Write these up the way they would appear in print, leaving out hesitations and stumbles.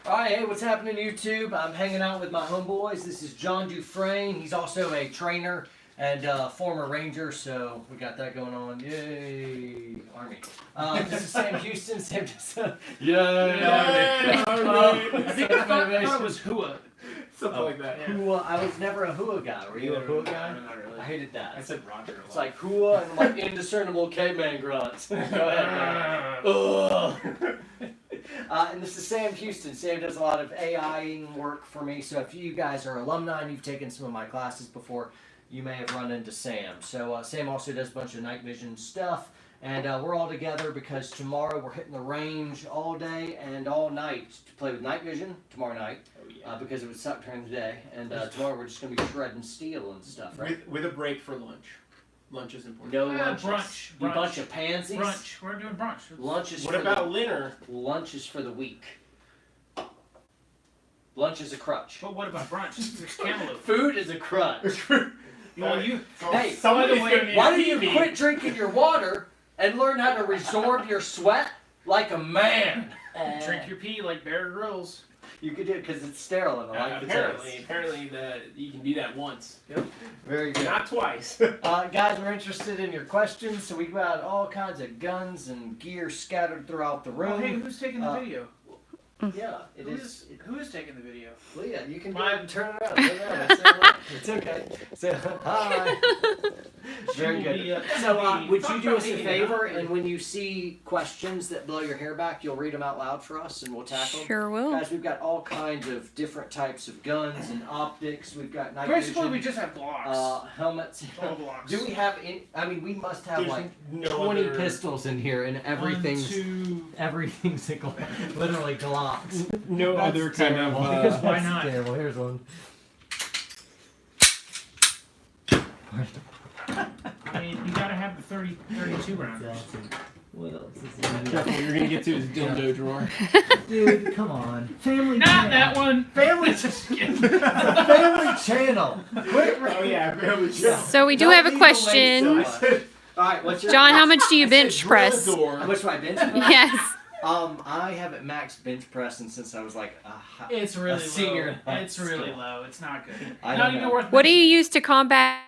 Alright, hey, what's happening YouTube? I'm hanging out with my homeboys. This is John Dufresne. He's also a trainer and former ranger, so we got that going on. Yay, Army. This is Sam Houston. Yay, Army. I think I thought it was Hua. Something like that. Yeah. Hua, I was never a Hua guy. Were you a Hua guy? No, not really. I hated that. I said Roger a lot. It's like Hua and like indiscernible caveman grunts. Go ahead, man. Ugh. And this is Sam Houston. Sam does a lot of AI work for me, so if you guys are alumni and you've taken some of my classes before, you may have run into Sam. So Sam also does a bunch of night vision stuff, and we're all together because tomorrow we're hitting the range all day and all night to play with night vision tomorrow night. Oh, yeah. Because it would suck during the day, and tomorrow we're just going to be shredding steel and stuff, right? With a break for lunch. Lunch is important. No lunches. Brunch. You bunch of pansies. Brunch. We're doing brunch. Lunch is What for about dinner? Lunch is for the weak. Lunch is a crutch. But what about brunch? There's cantaloupe. Food is a crutch. Well, you. Hey, by the somebody's way, gonna need why a don't you TV. quit drinking your water and learn how to resorb your sweat like a man? Drink your pee like Bear Grylls. You could do it because it's sterile and I like the taste. Apparently you can do that once. Very good. Not twice. Guys, we're interested in your questions, so we got all kinds of guns and gear scattered throughout the room. Oh, hey, who's taking the video? Yeah, it is. Who is taking the video? Leah, you can go My- ahead and turn it around. Turn it around. Say hello. It's okay. Say hi. Very good. So, would you do us a favor, and when you see questions that blow your hair back, you'll read them out loud for us, and we'll tackle them? Sure will. Guys, we've got all kinds of different types of guns and optics. We've got night Basically, vision, we just have blocks. helmets. All blocks. Do we have any? I mean, we must have There's like no 20 other- pistols in here, and everything's everything's a literally Glocks. No That's other kind of. terrible. Because why That's not? Terrible. Here's one. I mean, you gotta have the 32 rounders. What else is Careful, you're gonna get to his dildo drawer. Dude, come on. Family Not channel. that one. Family. It's a family channel. Quit. Oh yeah, family channel. So we do have a question. Alright, what's your John, how much do you bench Drill press? the door. How much do I bench press? Yes. I haven't maxed bench pressing since I was like It's really a senior low. in high It's really school. low. It's not good. I Not don't even know. worth. What do you use to combat?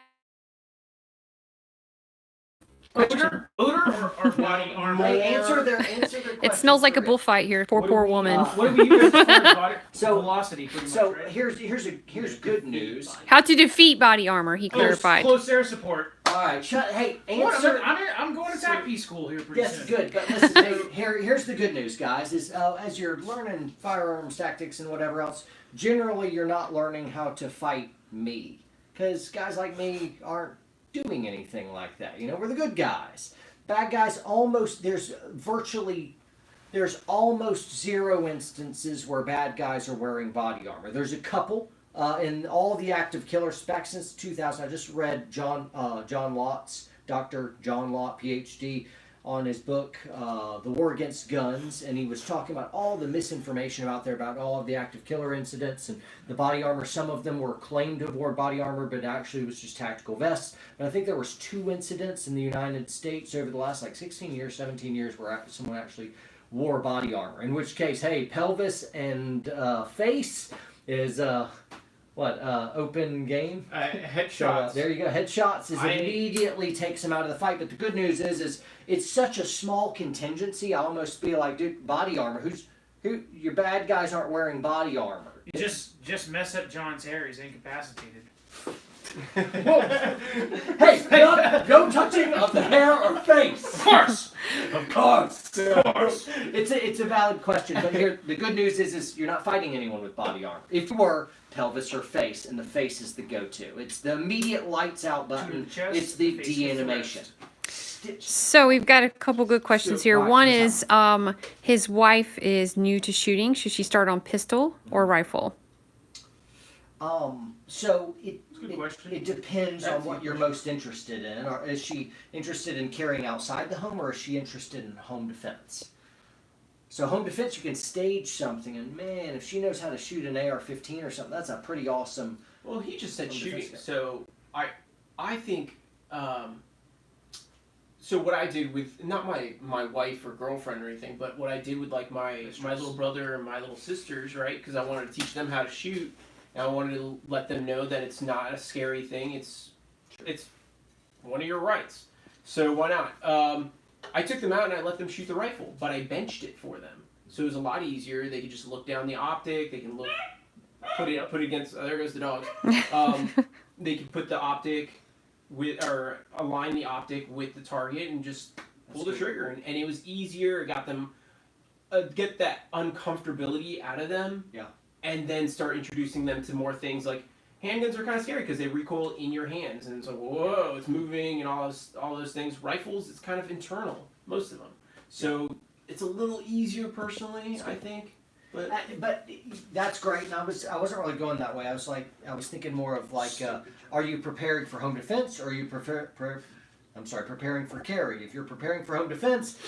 Odor or body armor? Hey, answer their question. It smells like a bullfight here. Poor woman. What do we use for body velocity? Pretty much, So right? here's good news. How to defeat body armor, he clarified. Close air support. All right, hey, What? answer. I'm going to TACP school here pretty Yes, soon. good. But listen, hey, here's the good news, guys. Is as you're learning firearms tactics and whatever else, generally you're not learning how to fight me, because guys like me aren't doing anything like that. You know, we're the good guys. Bad guys there's almost zero instances where bad guys are wearing body armor. There's a couple. In all the active killer specs since 2000, I just read John Lott's, Dr. John Lott, PhD, on his book, The War Against Guns, and he was talking about all the misinformation out there about all of the active killer incidents and the body armor. Some of them were claimed to have worn body armor, but actually it was just tactical vests. But I think there was 2 incidents in the United States over the last 16 years, 17 years where someone actually wore body armor. In which case, hey, pelvis and face is open game. Headshots. There you go. Headshots immediately takes him out of the fight. But the good news is it's such a small contingency. I almost feel like, dude, body armor. Your bad guys aren't wearing body armor. You just mess up John's hair. He's incapacitated. Hey, no touching of the hair or face. Of course. Of course. It's a valid question. But here, the good news is you're not fighting anyone with body armor. If you were, pelvis or face, and the face is the go-to. It's the immediate lights out button. Chest, It's the face is the de-animation. So we've got a couple good questions here. Right, One what's is, his wife is new to shooting. Should she start on pistol or rifle? So Good question. it depends That's on what a good you're question. most interested in. Or is she interested in carrying outside the home, or is she interested in home defense? So home defense, you can stage something, and man, if she knows how to shoot an AR-15 or something, that's a pretty awesome. Well, he just said Home shooting, defense. so I think So what I did with not my wife or girlfriend or anything, but what I did with like my little brother and my little sisters, right? Because I wanted to teach them how to shoot, and I wanted to let them know that it's not a scary thing. It's one of your rights. So why not? I took them out and I let them shoot the rifle, but I benched it for them. So it was a lot easier. They could just look down the optic. They can look, put it against. Oh, there goes the dogs. They could put the optic or align the optic with the target and just pull the trigger, and it was easier. It got them get that uncomfortability out of them. Yeah. And then start introducing them to more things like handguns are kind of scary because they recoil in your hands, and it's like whoa, it's moving and all those things. Rifles, it's kind of internal, most of them. So it's a little easier personally, I think. But that's great, and I wasn't really going that way. I was thinking more of like, are you preparing for home defense, or are you preparing for carry? If you're preparing for home defense,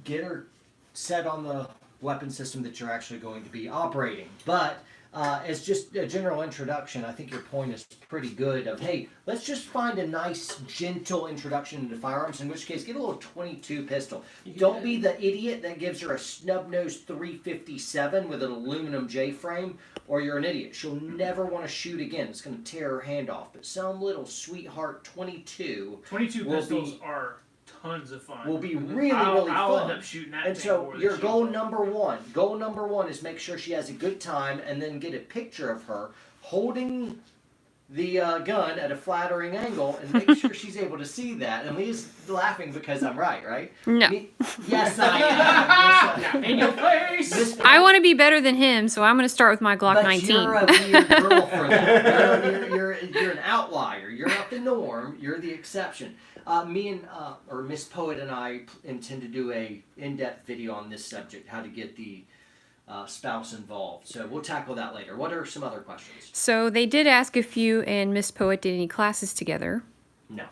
get her set on the weapon system that you're actually going to be operating. But as just a general introduction, I think your point is pretty good of, hey, let's just find a nice, gentle introduction into firearms, in which case, get a little .22 pistol. Don't be the idiot that gives her a snub-nosed .357 with an aluminum J-frame, or you're an idiot. She'll never want to shoot again. It's going to tear her hand off. But some little sweetheart .22 22 pistols are tons of fun. will be really I'll fun. end up shooting that And thing so more than your she goal will. number one is make sure she has a good time, and then get a picture of her holding the gun at a flattering angle, and make sure she's able to see that. And Leah's laughing because I'm right? No. Yes, I am. Yes, I am. In your face! I want to be better than him, so I'm going to start with my Glock But 19. you're a weird girl for that. You're an outlier. You're not the norm. You're the exception. Me and or Miss Poet and I intend to do a in-depth video on this subject, how to get the spouse involved. So we'll tackle that later. What are some other questions? So they did ask if you and Miss Poet did any classes together. No.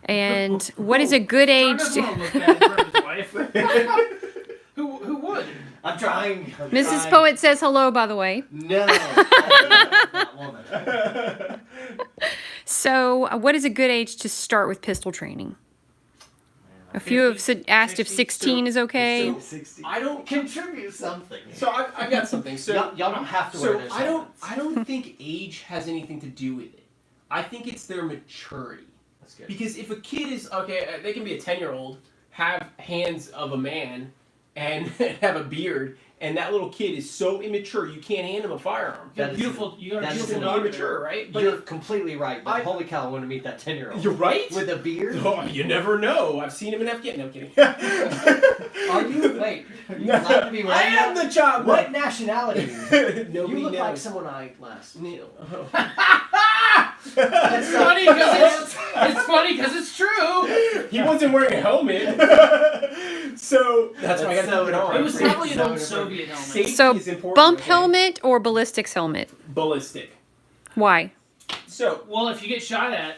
And what is a good age John doesn't to... want to look bad in front of his wife. Who would? I'm trying. Mrs. Poet says hello, by the way. No. That woman. So what is a good age to start with pistol training? A few have asked if 16 is okay. I don't Contribute something. So I've got something. So y'all don't have to wear those helmets. I don't think age has anything to do with it. I think it's their maturity. That's good. Because if a kid is okay, they can be a 10-year-old, have hands of a man, and have a beard, and that little kid is so immature you can't hand him a firearm. You got a beautiful Beautiful, dog immature, right? But You're completely right, but I- holy cow, I want to meet that 10-year-old. you're right. With a beard? Oh, you never know. I've seen him in Afghanistan. No, I'm kidding. Are you? Wait. Are you allowed to be I wearing am that? the child. What nationality? You Nobody look knows. like someone I last knew. It's funny because it's funny because it's true. He wasn't wearing a helmet. So that's why I got to so put it on. It was probably an old So Soviet helmet. Safety So is important, bump okay? helmet or ballistics helmet? Ballistic. Why? So Well, if you get shot at,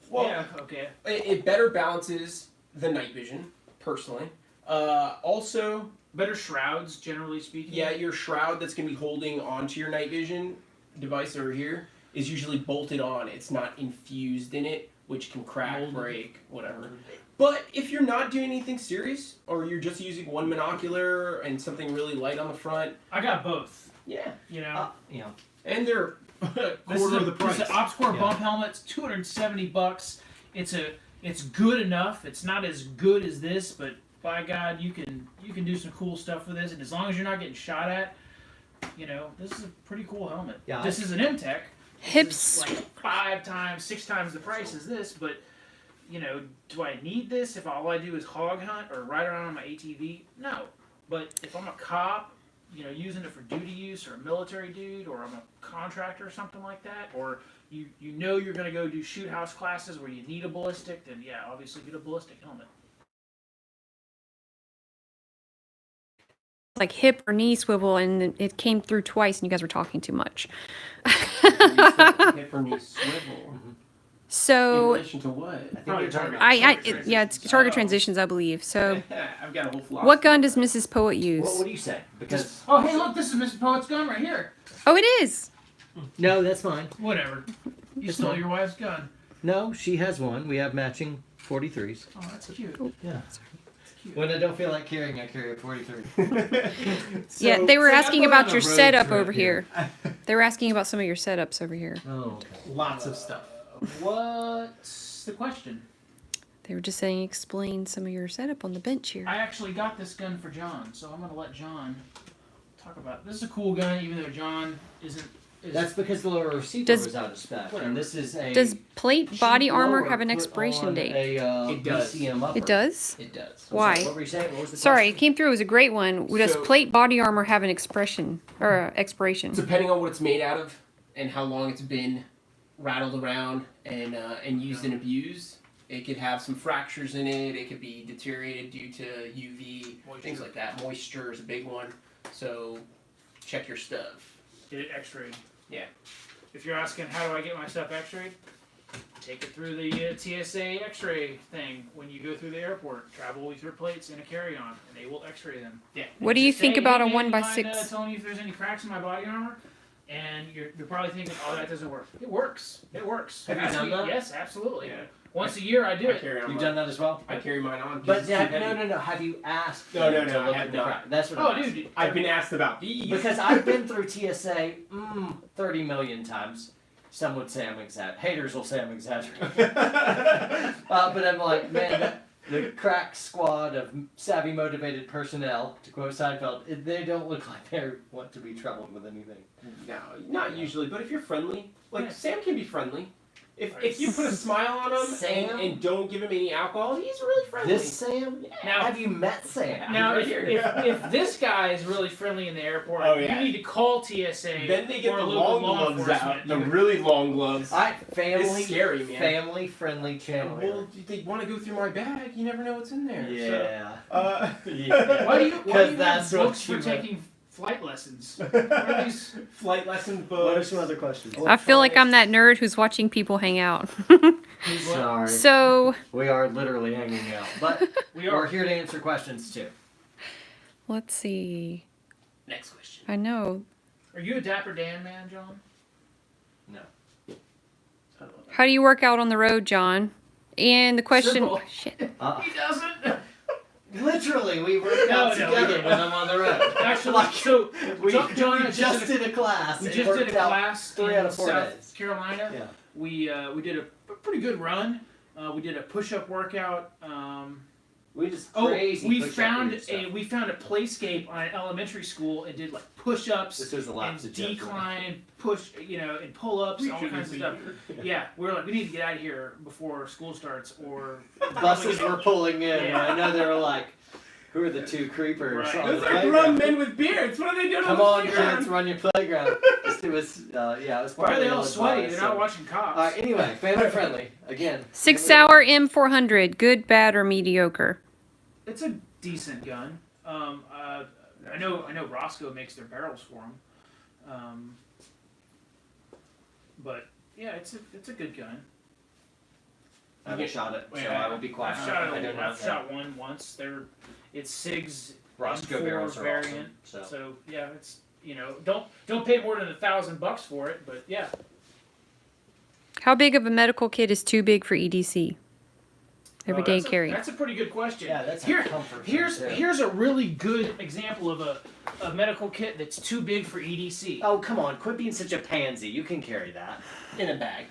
well, yeah, okay. it better balances the night vision, personally. Also, Better shrouds, generally speaking. yeah, your shroud that's going to be holding onto your night vision device over here is usually bolted on. It's not infused in it, which can crack, Molded. break, whatever. But if you're not doing anything serious, or you're just using one monocular and something really light on the front, I got both. yeah. You know, Yeah. And they're this quarter is of the price. This is an OpsCore Yeah. bump helmet. It's $270. It's good enough. It's not as good as this, but by God, you can do some cool stuff with this. And as long as you're not getting shot at, you know, this is a pretty cool helmet. Yeah, This is an M-Tech. Hips. This is like 5 times, 6 times the price as this, but you know, do I need this if all I do is hog hunt or ride around on my ATV? No. But if I'm a cop, you know, using it for duty use, or a military dude, or I'm a contractor or something like that, or you know you're going to go do shoot house classes where you need a ballistic, then yeah, obviously get a ballistic helmet. Like hip or knee swivel, and it came through twice, and you guys were talking too much. hip or knee swivel. In So relation to what? I think Probably you're talking target. yeah, it's target transitions, I believe. So I've got a whole philosophy. what gun does Mrs. Poet use? What do you say? Because Oh, hey, look, this is Mr. Poet's gun right here. Oh, it is. no, that's mine. Whatever. You It's stole fine. your wife's gun. No, she has one. We have matching 43s. Oh, that's cute. Yeah. That's cute. When I don't feel like carrying, I carry a 43. Yeah, they were so asking I'm going about on your a road setup trip over here. They were asking about some of your setups over here. Oh, okay. Lots of stuff. What's the question? They were just saying explain some of your setup on the bench here. I actually got this gun for John, so I'm gonna let John talk about it. This is a cool gun, even though John isn't. That's because the lower receiver Does- was out of spec. Whatever. And this is a Does plate body cheap armor lower have an put expiration on date? A, It does. BCM upper. It does? It does. Why? What were you saying? What was the Sorry, it question? came through. It was a great one. Does So- plate body armor have an expression or expiration? Depending on what it's made out of and how long it's been rattled around and used and abused, it could have some fractures in it. It could be deteriorated due to UV, things like that. Moisture is a big one. So check your stuff. Get it X-rayed. Yeah. If you're asking how do I get my stuff X-rayed, take it through the TSA X-ray thing when you go through the airport. Travel with your plates in a carry-on, and they will X-ray them. Yeah. What do you Just think say, about "Hey, a man, 1x6? you mind, telling me if there's any cracks in my body armor? And you're probably thinking, oh, that doesn't work. It works. It works. Have you Ask done me- that? Yes, absolutely. Yeah. Once a year, I do it. You've done that as well? I carry mine on. But just too heavy. no. Have you asked No, them no, to I look have at the not. crack? That's what Oh, I'm asking. dude. I've been asked about these. Because I've been through TSA 30 million times. Some would say I'm exaggerating. Haters will say I'm exaggerating. But I'm like, man, the crack squad of savvy, motivated personnel, to quote Seinfeld, they don't look like they want to be troubled with anything. No, not usually. But if you're friendly, like Yeah. Sam can be friendly. If you put a smile on him Sam? and don't give him any alcohol, he's really friendly. This Sam? Now- Have you met Sam? Now, Right if, here. if this guy is really friendly in the airport, Oh, yeah. you need to call TSA. Then they get or the local long law gloves out, enforcement. the really long gloves. Family, It's scary, man. family-friendly channel. Well, they want to go through my bag. You never know what's in there. Yeah. So, Yeah. Why do you have that's what books for you meant. taking flight lessons? What are these? flight lesson books. What are some other questions? I feel like I'm that nerd who's watching people hang out. Sorry. So, We are literally hanging out. But We we're are. here to answer questions too. let's see. Next question. I know. Are you a Dapper Dan man, John? No. How do you work out on the road, John? And the question. Simple. Shit. He doesn't. Literally, we work No, out no, together we didn't. when I'm on the road. Actually, so We, John we and I just did a class. we and just did worked a out class 3 in out of 4 South days. Carolina. Yeah. We did a pretty good run. We did a push-up workout. We just Oh, crazy. we push-up found weird stuff. we found a playscape on an elementary school and did like push-ups This was a lot to and jump decline, push, and pull-ups, all kinds of stuff. Yeah, we were like, we need to get out of here before school starts, or Buses were pulling in. Yeah. I know they were like, "Who are the 2 creepers Right. on the Those are grown playground?" men with beards. What are they doing Come on on, the playground? kids, run your playground. It was, yeah, it was why are they partly all sweaty? ill-advised, They're not so- watching cops. All right, anyway, family friendly again. 6 hour M400. Good, bad, or mediocre? It's a decent gun. I know Roscoe makes their barrels for them. But yeah, it's a good gun. I haven't shot it, so Yeah. I will be quiet. I've shot I it. don't I've know. shot one once. It's SIG's Roscoe M4 barrels are variant. awesome. So. So yeah, it's don't pay more than $1,000 for it, but yeah. How big of a medical kit is too big for EDC? Everyday that's carry. That's a pretty good question. Yeah, that's Here, a comfort. here's thing, too. here's a really good example of a medical kit that's too big for EDC. Oh, come on, quit being such a pansy. You can carry that. In a bag.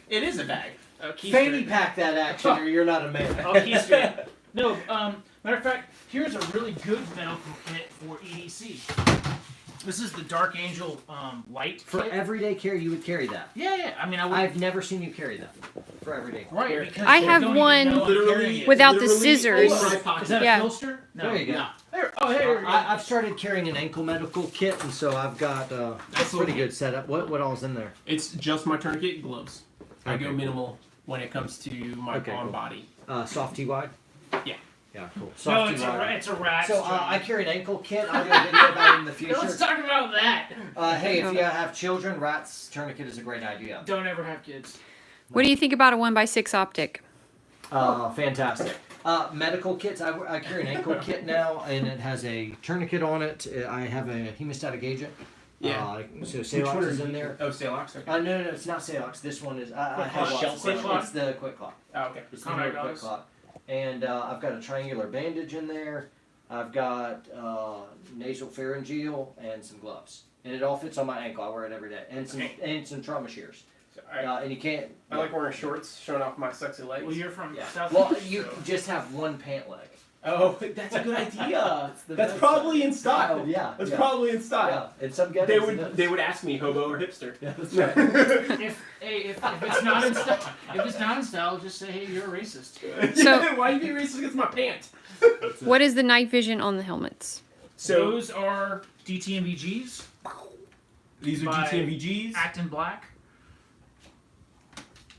It is a bag. Fanny pack that action, or you're not a man. Oh, keister. No, matter of fact, here's a really good medical kit for EDC. This is the Dark Angel light For kit. everyday care, you would carry that. Yeah. I mean, I would. I've never seen you carry that for everyday. Right, because I they have don't even one know I'm carrying it. without the literally scissors. in my Is pocket. that Yeah. a filster? No. There you go. No. There. Oh, hey. There we go. I've started carrying an ankle medical kit, and so I've got That's a pretty okay. good setup. What all's in there? It's just my tourniquet and gloves. I Okay, go cool. minimal when it comes to my Okay, on cool. body. Soft TY? Yeah. Yeah, cool. No, Soft it's TY. it's a rat. So I carry an ankle kit. I'll do a video about it in the future. Let's talk about that. Hey, if you have children, rat's tourniquet is a great idea. Don't ever have kids. What do you think about a 1x6 optic? Fantastic. Medical kits. I carry an ankle kit now, and it has a tourniquet on it. I have a hemostatic agent, Yeah. So Which Salox one is are in you- there. Oh, Salox. Okay. No, it's not Salox. This one is. I Quick have Lock. lots of Quick Salox. Lock? It's the Quick Lock. Oh, okay. It's the Combat newer Quick goggles. Lock. And I've got a triangular bandage in there. I've got nasal pharyngeal and some gloves. And it all fits on my ankle. I wear it every day. And some trauma shears. So, And you can't. I like wearing shorts, showing off my sexy legs. Well, you're from Yeah. South. Well, you so- just have one pant leg. Oh, that's a good idea. It's the That's best probably thing. in style. Oh, yeah. That's yeah. probably in style. Yeah. And some ghettos They it would is. they would ask me hobo or hipster. Yeah, that's right. if it's not in style, if it's not in style, just say, hey, you're a racist. So- Why you be racist against my pant? What is the night vision on the helmets? So Those are DTMVGs, these are by GTMVGs. Acton Black.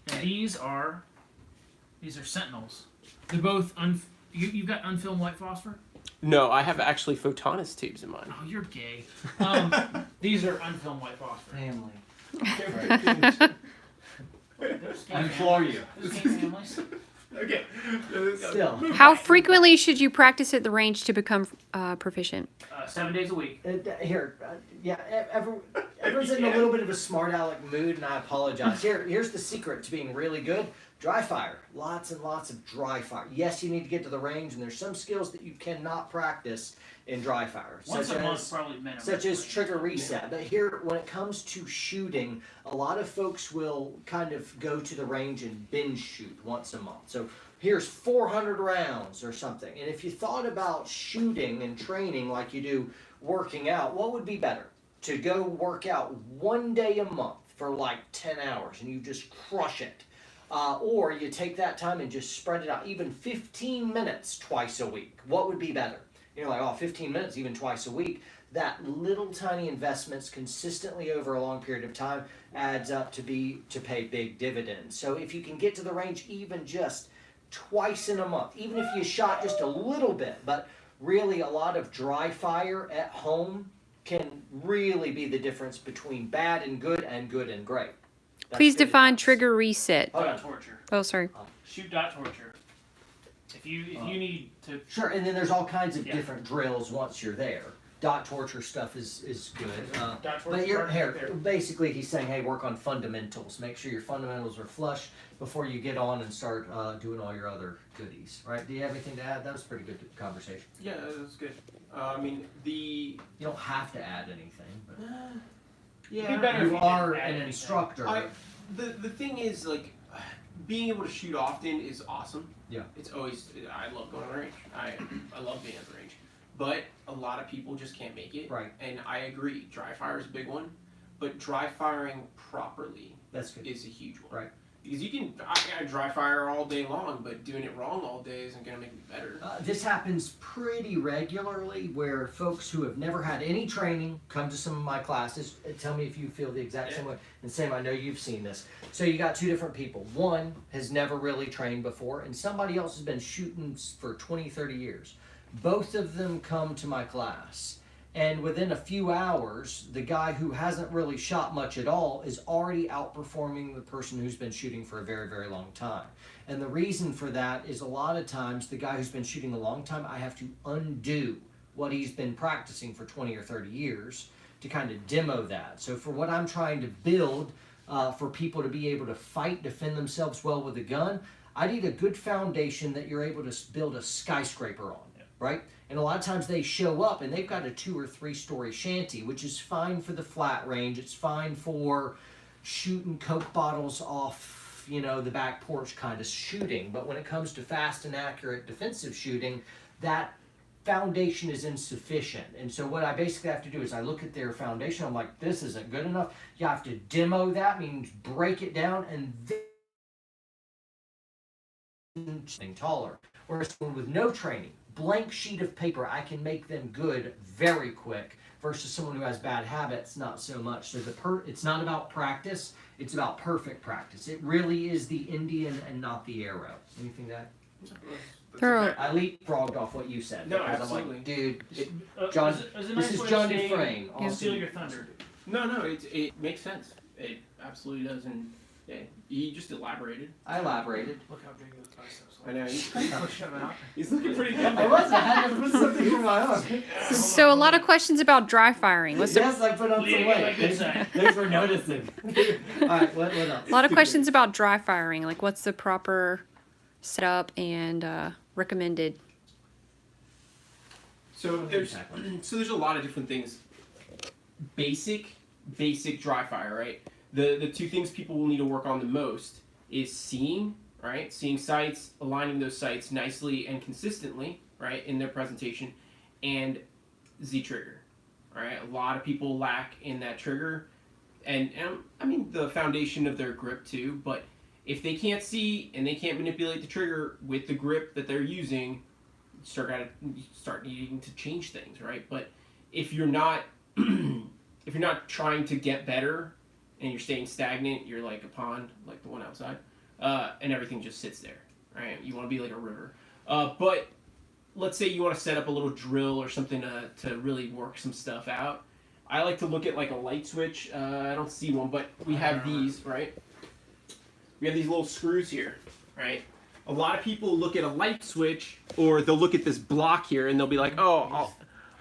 And these are Sentinels. They're both you've got unfilmed white phosphor. No, I have actually photonus tubes in mine. Oh, you're gay. These are unfilmed white phosphor. Family. Those gay I implore families. you. Those gay families. Okay. Still. How frequently should you practice at the range to become proficient? 7 days a week. Everyone's in a little bit of a smart aleck mood, and I apologize. Here's the secret to being really good. Dry fire. Lots and lots of dry fire. Yes, you need to get to the range, and there's some skills that you cannot practice in dry fire. Once a month, probably minimum. Such as trigger reset. But here, when it comes to shooting, a lot of folks will kind of go to the range and binge shoot once a month. So here's 400 rounds or something. And if you thought about shooting and training like you do working out, what would be better? To go work out one day a month for like 10 hours and you just crush it. Or you take that time and just spread it out, even 15 minutes twice a week. What would be better? You're like, 15 minutes even twice a week. That little tiny investments consistently over a long period of time adds up to pay big dividends. So if you can get to the range even just twice in a month, even if you shot just a little bit, but really a lot of dry fire at home can really be the difference between bad and good and great. That's Please really define nice. trigger reset. Hold on. Dot torture. Oh, sorry. Shoot dot torture. If you need to. Sure, and then there's all kinds of Yeah. different drills once you're there. Dot torture stuff is good. Dot torture But you're starts here. right there. Basically, he's saying, hey, work on fundamentals. Make sure your fundamentals are flush before you get on and start doing all your other goodies. Right? Do you have anything to add? That was a pretty good conversation. Yeah, that's good. I mean You don't have to add anything, but yeah. It'd be better if you you are didn't add an anything. instructor. The thing is, like, being able to shoot often is awesome. Yeah. It's always, I love going to the range. I love being at the range. But a lot of people just can't make it. Right. And I agree, dry fire is a big one. But dry firing properly That's good. is a huge one. Right. Because I dry fire all day long, but doing it wrong all day isn't going to make me better. This happens pretty regularly where folks who have never had any training come to some of my classes. Tell me if you feel the exact same way. And Sam, I know you've seen this. So you got two different people. One has never really trained before, and somebody else has been shooting for 20, 30 years. Both of them come to my class. And within a few hours, the guy who hasn't really shot much at all is already outperforming the person who's been shooting for a very, very long time. And the reason for that is a lot of times the guy who's been shooting a long time, I have to undo what he's been practicing for 20 or 30 years to kind of demo that. So for what I'm trying to build for people to be able to fight, defend themselves well with a gun, I need a good foundation that you're able to build a skyscraper on, right? And a lot of times they show up and they've got a 2 or 3 story shanty, which is fine for the flat range. It's fine for shooting Coke bottles off, the back porch kind of shooting. But when it comes to fast and accurate defensive shooting, that foundation is insufficient. And so what I basically have to do is I look at their foundation. I'm like, this isn't good enough. You have to demo that, means break it down and then taller. Whereas someone with no training, blank sheet of paper, I can make them good very quick versus someone who has bad habits, not so much. So it's not about practice, it's about perfect practice. It really is the Indian and not the arrow. Anything to add? Thorough. I leapfrogged off what you said. No, because I'm absolutely. like, dude, John, this is John Dufresne. Steal your thunder. No, it makes sense. It absolutely does. And Yeah, he just elaborated. I elaborated. Look how big those biceps are. I know. Push them out. He's looking pretty good. I was. I had to put something for my own. So a lot of questions about dry firing. What's the, Yes, I put on Leave some it like weight. good side. Thanks for noticing. All right, what else? a lot of questions about dry firing. Like, what's the proper setup and recommended? So there's a lot of different things. Basic dry fire, right? The two things people will need to work on the most is seeing, right? Seeing sights, aligning those sights nicely and consistently, right, in their presentation, and Z trigger, right? A lot of people lack in that trigger, and I mean the foundation of their grip too. But if they can't see and they can't manipulate the trigger with the grip that they're using, start needing to change things, right? But if you're not if you're not trying to get better and you're staying stagnant, you're like a pond, like the one outside, and everything just sits there, right? You want to be like a river. But let's say you want to set up a little drill or something to really work some stuff out. I like to look at like a light switch. I don't see one, but we have these, right? We have these little screws here, right? A lot of people look at a light switch, or they'll look at this block here, and they'll be like, "Oh, I'll."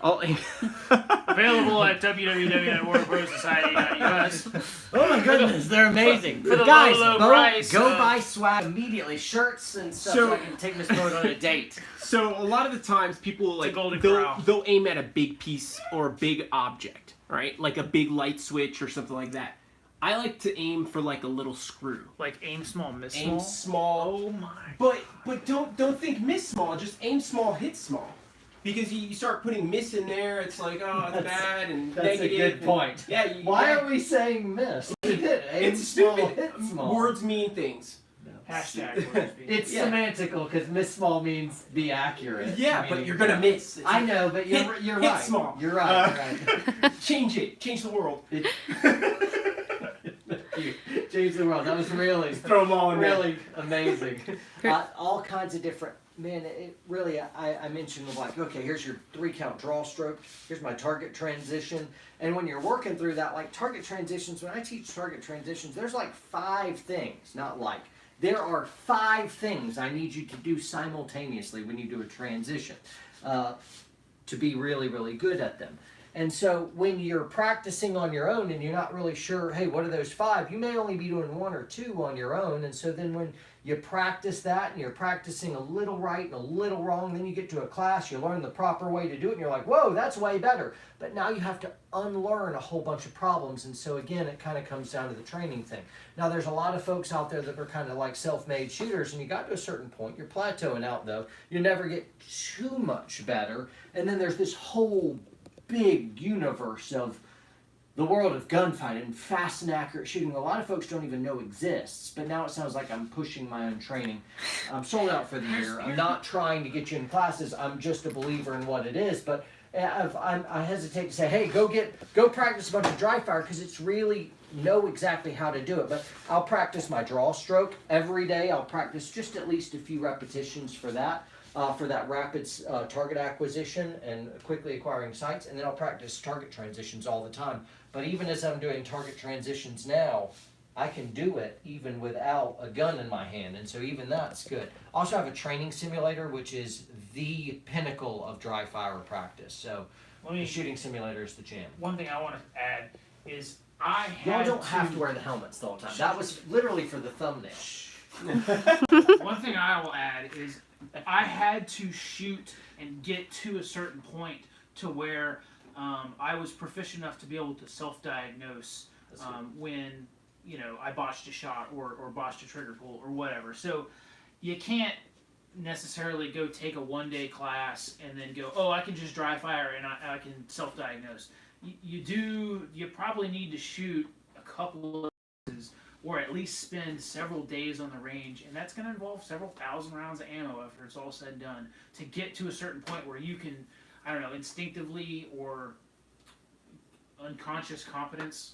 Available at www.warproSociety.us. Oh my goodness, they're amazing. For the Guys, low price, go buy swag immediately, shirts and stuff, so I can take Miss Boat on a date. So a lot of the times people like Golden Corral. they'll aim at a big piece or a big object, right? Like a big light switch or something like that. I like to aim for like a little screw. Like aim small, miss Aim small. small. Oh my. But don't think miss small. Just aim small, hit small. Because you start putting miss in there, it's like, oh, it's bad and That's negative. a good point. Yeah. Why are we saying miss? It's small, stupid. hit small. Words mean things. Hashtag words being- It's Yeah. semantical because miss small means be accurate. Yeah, Meaning- but you're gonna miss. I know, but you're Hit right. small. You're right. Change it. Change the world. It, change the world. That was really, Throw them all in there. really amazing. All kinds of different. Man, it really. I mentioned like, okay, here's your 3-count draw stroke. Here's my target transition. And when you're working through that, like target transitions, when I teach target transitions, there's like 5 things. Not like. There are 5 things I need you to do simultaneously when you do a transition to be really, really good at them. And so when you're practicing on your own and you're not really sure, hey, what are those 5? You may only be doing 1 or 2 on your own. And so then when you practice that and you're practicing a little right and a little wrong, then you get to a class, you learn the proper way to do it, and you're like, whoa, that's way better. But now you have to unlearn a whole bunch of problems. And so again, it kind of comes down to the training thing. Now there's a lot of folks out there that are kind of like self-made shooters, and you got to a certain point, you're plateauing out though. You never get too much better. And then there's this whole big universe of the world of gunfighting and fast and accurate shooting. A lot of folks don't even know exists, but now it sounds like I'm pushing my own training. I'm sold out for the year. I'm not trying to get you in classes. I'm just a believer in what it is. But I hesitate to say, hey, go practice a bunch of dry fire, because it's really know exactly how to do it. But I'll practice my draw stroke every day. I'll practice just at least a few repetitions for that rapid target acquisition and quickly acquiring sights, and then I'll practice target transitions all the time. But even as I'm doing target transitions now, I can do it even without a gun in my hand, and so even that's good. Also have a training simulator, which is the pinnacle of dry fire practice. So the shooting simulator is the jam. One thing I want to add is I Y'all had don't have to wear the helmets the whole time. That was literally for the thumbnail. One thing I will add is I had to shoot and get to a certain point to where I was proficient enough to be able to self-diagnose when I botched a shot or botched a trigger pull or whatever. So you can't necessarily go take a 1-day class and then go, oh, I can just dry fire and I can self-diagnose. You probably need to shoot a couple of places, or at least spend several days on the range, and that's going to involve several thousand rounds of ammo after it's all said and done, to get to a certain point where you can, I don't know, instinctively or unconscious competence.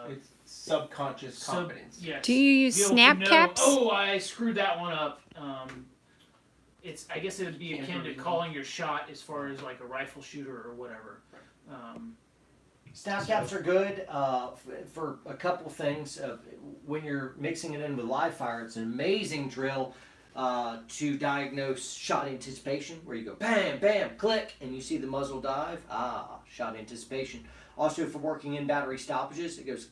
It's subconscious confidence. Yes. Do you use be able to snap know, caps? Oh, I screwed that one up. I guess it would be akin to Tamper-easy. calling your shot as far as like a rifle shooter or whatever. Snap caps are good for a couple things. When you're mixing it in with live fire, it's an amazing drill to diagnose shot anticipation, where you go bam, bam, click, and you see the muzzle dive. Shot anticipation. Also, for working in battery stoppages, it goes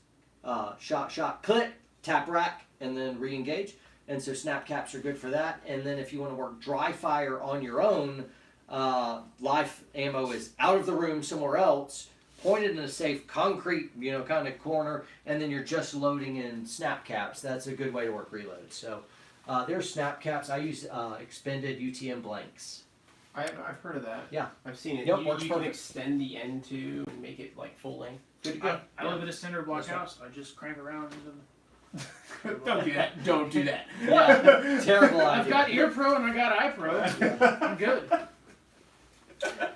shot, shot, click, tap rack, and then re-engage. And so snap caps are good for that. And then if you want to work dry fire on your own, live ammo is out of the room somewhere else, pointed in a safe concrete, kind of corner, and then you're just loading in snap caps. That's a good way to work reload. So there's snap caps. I use expended UTM blanks. I've heard of that. Yeah. I've seen it. Yep, you works can perfect. extend the end too and make it like full length. Good to go. I live in a cinder block house. I just crank around into Don't do that. Don't do that. Yeah. Terrible idea. I've got ear pro and I got eye pro. I'm good.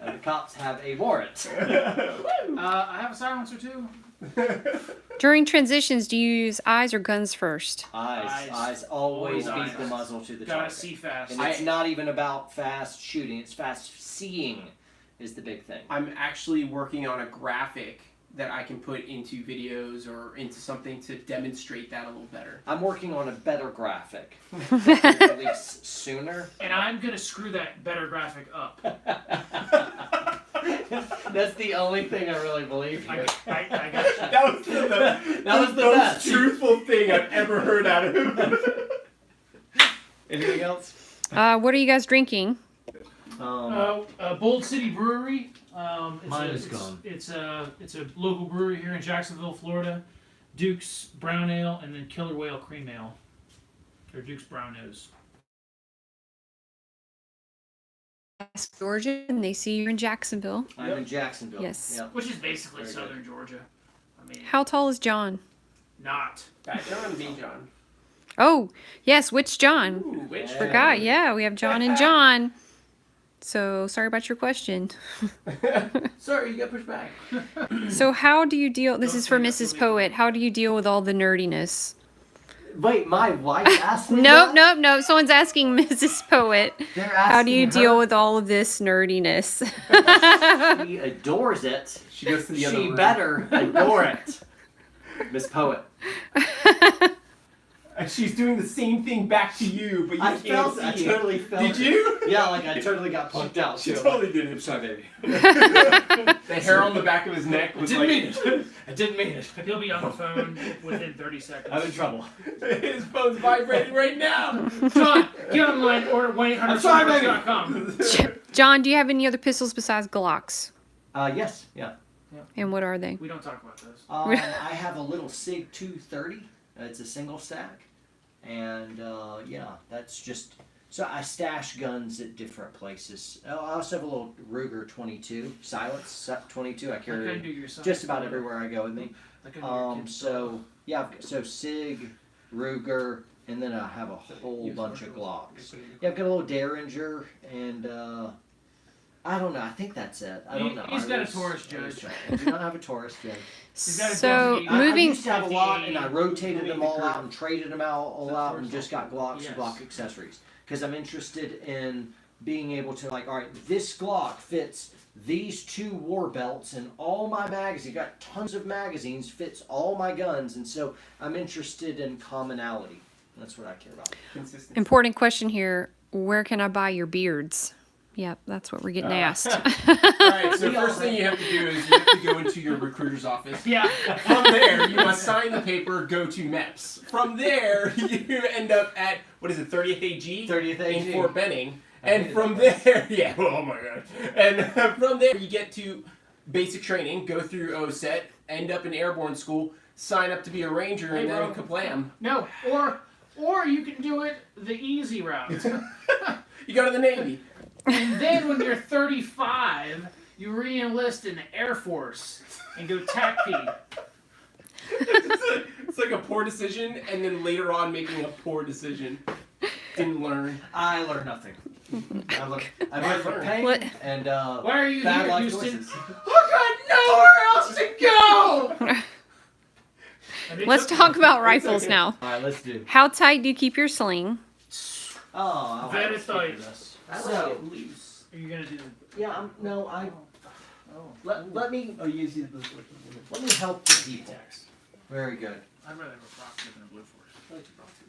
And the cops have a warrant. I have a silencer too. During transitions, do you use eyes or guns first? Eyes always Always beat the eyes. muzzle to the Gotta target. see fast. And it's not even about fast shooting, it's fast seeing is the big thing. I'm actually working on a graphic that I can put into videos or into something to demonstrate that a little better. I'm working on a better graphic that will release sooner. And I'm gonna screw that better graphic up. That's the only thing I really believe I here. got you. That was the most best. Truthful thing I've ever heard out of him. Anything else? What are you guys drinking? Bold City Brewery. Mine is gone. It's a local brewery here in Jacksonville, Florida. Duke's Brown Ale and then Killer Whale Cream Ale. Or Duke's Brown Nose. Georgia, and they see you're in Jacksonville. I'm in Jacksonville. Yes. Yep. Which is basically Very southern Georgia. I mean, How tall is John? not. John, me, John. Oh, yes, which John? Ooh, which? Yeah. Forgot, yeah, we have John and John. So, sorry about your question. Sorry, you got pushed back. So, how do you deal, this Don't is for say that Mrs. to me. Poet, how do you deal with all the nerdiness? Wait, my wife asked me Nope, that? nope. Someone's asking Mrs. Poet, They're how do you asking deal her. with all of this nerdiness? She adores it. She goes to the other She room. better adore it. Miss Poet. And she's doing the same thing back to you, but you I can't felt see I it. totally felt Did it. you? Yeah, like I totally got punked out. She too. totally did it. Sorry, baby. The hair on the back of his neck I was didn't like... mean it. I didn't mean it. He'll be on the phone within 30 seconds. I'm in trouble. His phone's vibrating right now. John, get online, order 1-800-SOCORS.com. John, do you have any other pistols besides Glocks? Yes, yeah. And what are they? We don't talk about those. I have a little SIG 230. It's a single stack. And yeah, that's just... So I stash guns at different places. I also have a little Ruger 22, silence 22. I I carry couldn't do it your son. just about everywhere I go with me. I couldn't do your kid's So yeah, so SIG, Ruger, and then I have a whole bunch of Glocks. Yeah, I've got a little Derringer, and I don't know. I think that's it. I don't know. He's got a I Taurus Judge. I do not have a Taurus Judge. He's got a So, Desert Eagle. I moving... used to have a lot, and I rotated Maybe them the all out curve. and traded them all out, and just got Glocks Yes. and Glock accessories because I'm interested in being able to all right, this Glock fits these 2 war belts and all my magazines. Got tons of magazines, fits all my guns, and so I'm interested in commonality. That's what I care about. Consistency. Important question here. Where can I buy your beards? Yep, that's what we're getting asked. Alright, so first thing you have to do is you have to go into your recruiter's office. Yeah. From there, you must sign the paper, go to MEPS. From there, you end up at, 30th AG? 30th AG. In Fort Benning. I And hated from that. there, yeah, oh my god. And from there, you get to basic training, go through OSET, end up in airborne school, sign up to be a ranger, and then kaplam. No, or you can do it the easy route. You go to the Navy. And then when you're 35, you re-enlist in the Air Force and go TACP. It's like a poor decision, and then later on making a poor decision. Didn't learn. I learned nothing. I learned from pain What? and Why are you bad here, life Houston? choices. I got nowhere else to go! And they Let's took- talk about rifles okay. now. All right, let's do. How tight do you keep your sling? Oh, Very let's tight. do this. I like So it loose. Are you gonna do? yeah, no, I Let me Oh, you see the blue force. let me help the people. Very good. I'd rather have a proxy than a blue force.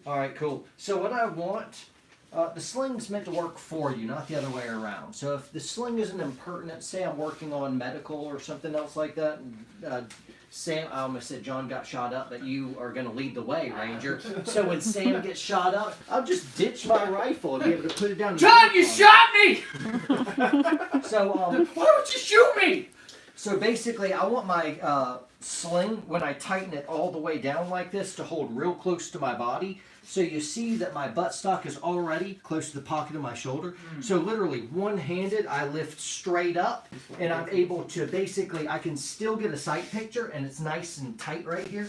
All right, cool. So what I want, the sling's meant to work for you, not the other way around. So if the sling isn't impertinent, say I'm working on medical or something else like that, and, Sam, I almost said John got shot up, but you are going to lead the way, Ranger. So when Sam gets shot up, I'll just ditch my rifle and be able to put it down. John, you shot me! So Why would you shoot me? So basically, I want my sling, when I tighten it all the way down like this, to hold real close to my body. So you see that my buttstock is already close to the pocket of my shoulder. So literally, one-handed, I lift straight up, and I'm able to basically, I can still get a sight picture, and it's nice and tight right here.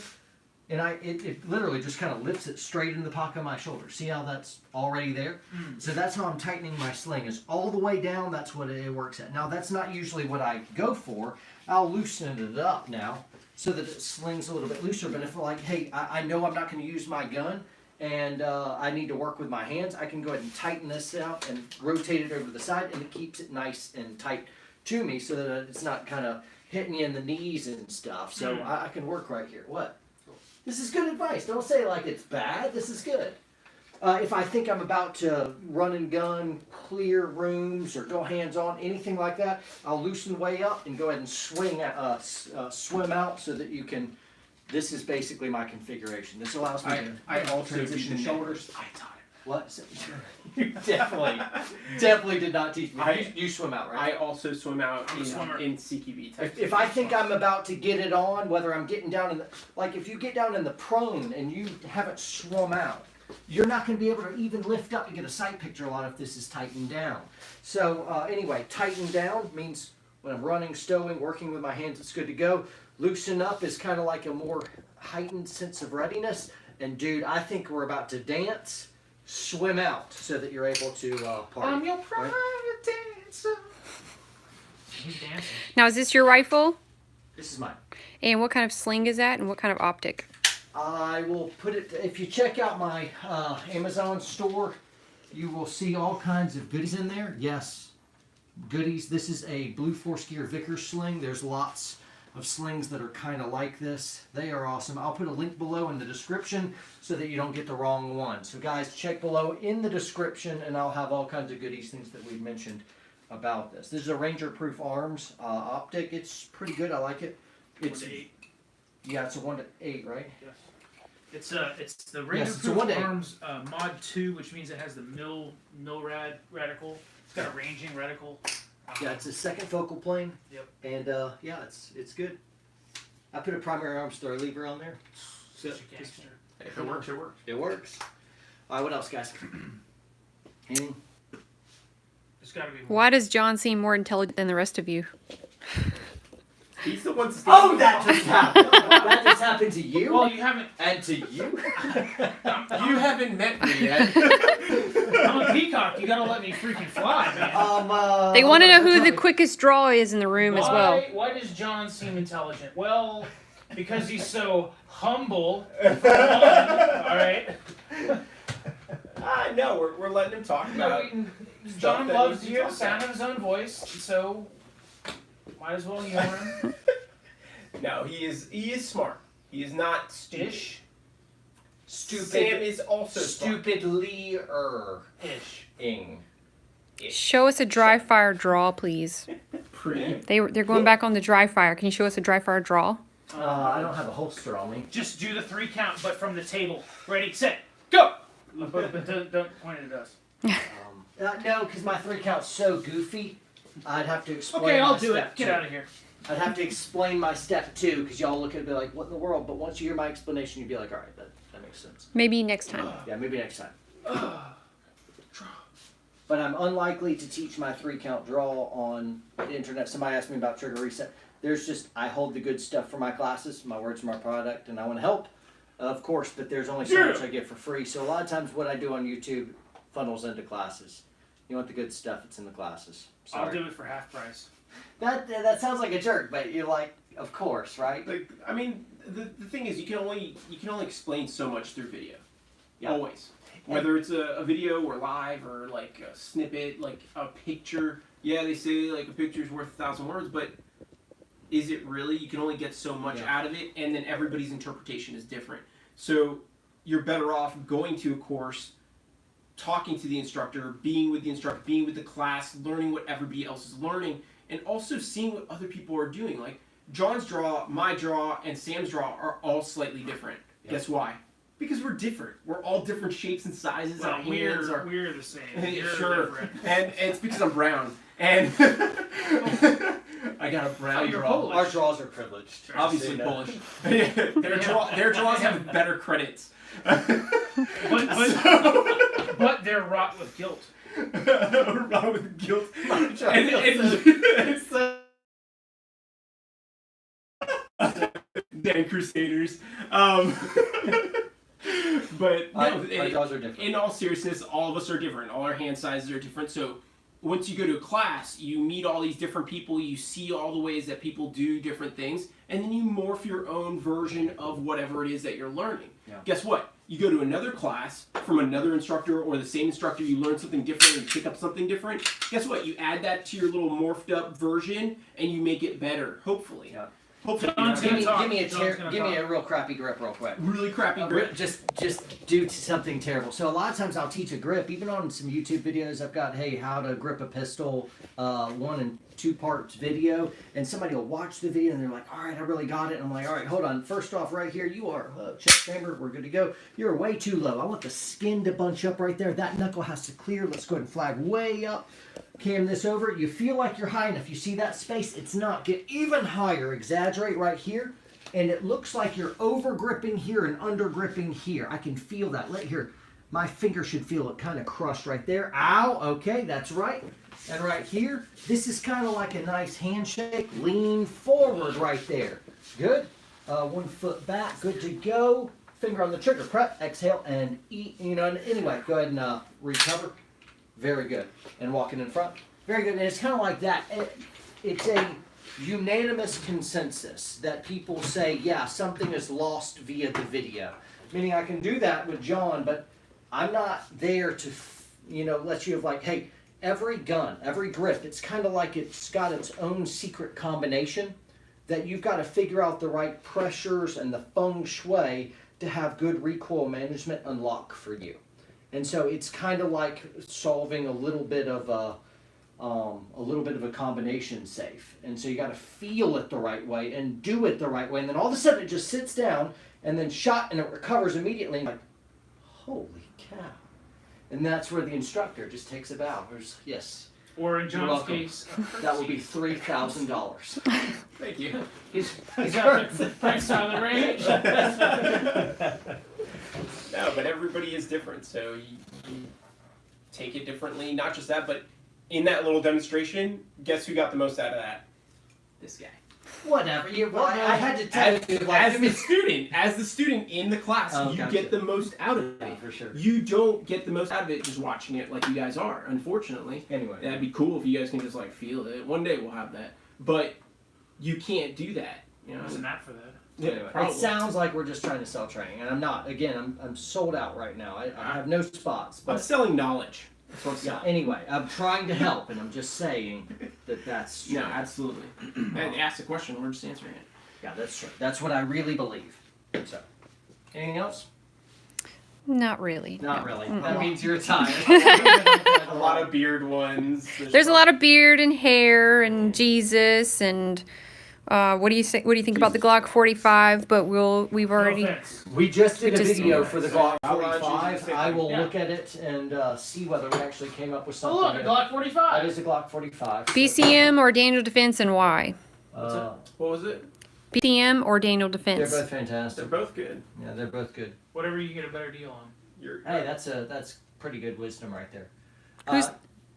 And it literally just kind of lifts it straight into the pocket of my shoulder. See how that's already there? So that's how I'm tightening my sling, is all the way down, that's what it works at. Now that's not usually what I go for. I'll loosen it up now so that it slings a little bit looser. But if like, hey, I know I'm not going to use my gun and I need to work with my hands, I can go ahead and tighten this out and rotate it over to the side, and it keeps it nice and tight to me so that it's not kind of hitting you in the knees and stuff. So I can work right here. What? This is good advice. Don't say like it's bad. This is good. If I think I'm about to run and gun, clear rooms, or go hands-on, anything like that, I'll loosen way up and go ahead and swim out so that you can. This is basically my configuration. This allows me to all transition shoulders. I taught it. What? You definitely did not teach me. You swim out, right? I also swim out I'm a swimmer. in CQB type. If I think I'm about to get it on, whether I'm getting down in the, like if you get down in the prone and you haven't swum out, you're not going to be able to even lift up to get a sight picture a lot if this is tightened down. So anyway, tighten down means when I'm running, stowing, working with my hands, it's good to go. Loosen up is kind of like a more heightened sense of readiness. And dude, I think we're about to dance. Swim out so that you're able to party. I'm your private dancer. He's dancing. Now, is this your rifle? This is mine. And what kind of sling is that? And what kind of optic? I will put it, if you check out my Amazon store, you will see all kinds of goodies in there. Yes, goodies. This is a Blue Force Gear Vickers sling. There's lots of slings that are kind of like this. They are awesome. I'll put a link below in the description so that you don't get the wrong one. So guys, check below in the description and I'll have all kinds of goodies, things that we've mentioned about this. This is a Ranger Proof Arms optic. It's pretty good. I like it. It's 1-8. Yeah, it's a 1-8, right? Yes. It's the Ranger Yes, it's a Proof 1-8. Arms mod 2, which means it has the mil-rad reticle. It's got a ranging reticle. Yeah, it's a second focal plane. Yep. And yeah, it's good. I put a primary arms throw lever on there. So Such a gangster. If it works, it works. it works. All right, what else, guys? Anything? It's got to be. Why does John seem more intelligent than the rest of you? He's the one. Oh, that just happened. That just happened to you. Well, you haven't. And to you. You haven't met me yet. I'm a peacock. You gotta let me freaking fly, man. They want to know who the quickest draw is in the room as well. Why does John seem intelligent? Well, because he's so humble. For one, all right. No, we're letting him talk about. John that loves needs to to hear the talk sound of his own voice, so might as well humor him. No, he is smart. He is not Ish. Stupid. Sam is also smart. Ish. Ing. Show us a dry fire draw, please. Pretty. They're going back on the dry fire. Can you show us a dry fire draw? I don't have a holster on me. Just do the 3 count, but from the table. Ready, set, go! But don't point it at us. No, because my 3 count's so goofy. I'd have to explain. Okay, I'll my do step it. Get two. out of here. I'd have to explain my step 2 because y'all look at it and be like, what in the world? But once you hear my explanation, you'd be like, all right, that makes sense. Maybe next time. Yeah, maybe next time. But I'm unlikely to teach my 3 count draw on the internet. Somebody asked me about trigger reset. There's just, I hold the good stuff for my classes. My words are my product, and I want to help, of course, but there's only so much I get for free. So a lot of times what I do on YouTube funnels into classes. You want the good stuff, it's in the classes. Sorry. I'll do it for half price. That sounds like a jerk, but you're like, of course, right? Like, I mean, the thing is, you can only explain so much through video. Yeah. Always. Whether it's a video or live or like a snippet, like a picture. Yeah, they say like a picture's worth 1,000 words, but is it really? You can only get so much Yeah. out of it, and then everybody's interpretation is different. So you're better off going to a course, talking to the instructor, being with the instructor, being with the class, learning what everybody else is learning, and also seeing what other people are doing. Like John's draw, my draw, and Sam's draw are all slightly different. Yeah. Guess why? Because we're different. We're all different shapes and sizes. Well, Our hands are we're the same. You're sure, different. and it's because I'm brown, and I got a brown you're draw. Polish. Our draws are privileged. Obviously So, Polish. Their draws have better credits. But they're wrought with guilt. Wrought with guilt. Damn Crusaders. But no, our draws are different. in all seriousness, all of us are different. All our hand sizes are different. So once you go to a class, you meet all these different people, you see all the ways that people do different things, and then you morph your own version of whatever it is that you're learning. Yeah. Guess what? You go to another class from another instructor or the same instructor, you learn something different and pick up something different. Guess what? You add that to your little morphed up version and you make it better, hopefully. Yeah. Hopefully. John's Give gonna me, talk. give me a John's gonna give me talk. a real crappy grip real quick. Really crappy grip. Just do something terrible. So a lot of times I'll teach a grip, even on some YouTube videos. I've got, hey, how to grip a pistol, 1 and 2 parts video, and somebody will watch the video and they're like, all right, I really got it. And I'm like, all right, hold on. First off, right here, you are check chamber. We're good to go. You're way too low. I want the skin to bunch up right there. That knuckle has to clear. Let's go ahead and flag way up. Cam this over. You feel like you're high enough. You see that space? It's not. Get even higher. Exaggerate right here. And it looks like you're over gripping here and under gripping here. I can feel that. Let here. My finger should feel it kind of crushed right there. Ow. Okay, that's right. And right here, this is kind of like a nice handshake. Lean forward right there. Good. 1 foot back. Good to go. Finger on the trigger. Prep. Exhale and eat. You know. Anyway, go ahead and recover. Very good. And walking in front. Very good. And it's kind of like that. It's a unanimous consensus that people say, yeah, something is lost via the video. Meaning I can do that with John, but I'm not there to, let you have like, hey, every gun, every grip, it's kind of like it's got its own secret combination that you've got to figure out the right pressures and the feng shui to have good recoil management unlock for you. And so it's kind of like solving a little bit of a combination safe. And so you got to feel it the right way and do it the right way. And then all of a sudden it just sits down and then shot and it recovers immediately. And like, holy cow. And that's where the instructor just takes a bow. There's, yes. Or in John's welcome. case, That will be $3,000. Thank you. he's got the price on the range. No, but everybody is different, so you take it differently. Not just that, but in that little demonstration, guess who got the most out of that? This guy. Whatever. I had to tell you. As the student in the class, you gotcha. get the most out of Yeah, it. for sure. You don't get the most out of it just watching it like you guys are, unfortunately. Anyway. That'd be cool if you guys can just like feel it. One day we'll have that. But you can't do that. You know? There's an app for that. Yeah, Anyway, probably. it sounds like we're just trying to sell training, and I'm not. Again, I'm sold out right now. I have no spots. I'm But selling knowledge. That's what I'm yeah. selling. Anyway, I'm trying to help, and I'm just saying that's true. No, absolutely. And ask the question, we're just answering it. Yeah, that's true. That's what I really believe. So, anything else? Not really. Not no. really. Mm-mm. That means you're tired. A lot of beard ones. There's a lot of beard and hair and Jesus and what do you say? What do you think about the Glock 45? But we've already. No offense. We just did a Just- video for the Glock How about you 45. just say I will yeah. look at it and see whether we actually came up with Oh, something. look, a Glock That 45. is a Glock 45. BCM or Daniel Defense and why? Uh, What was it? BCM or Daniel they're Defense? both fantastic. They're both good. Yeah, they're both good. Whatever you get a better deal on. Hey, that's pretty good wisdom right there. Who's-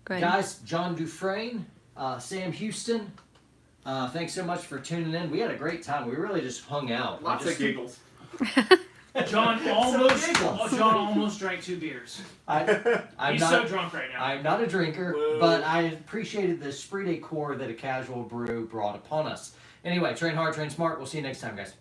Go ahead. Guys, John Dufresne, Sam Houston, thanks so much for tuning in. We had a great time. We really just hung out. Lots We of just, giggles. John almost drank 2 beers. I'm He's not, so drunk right now. I'm not a drinker, Whoa. but I appreciated the esprit de corps that a casual brew brought upon us. Anyway, train hard, train smart. We'll see you next time, guys.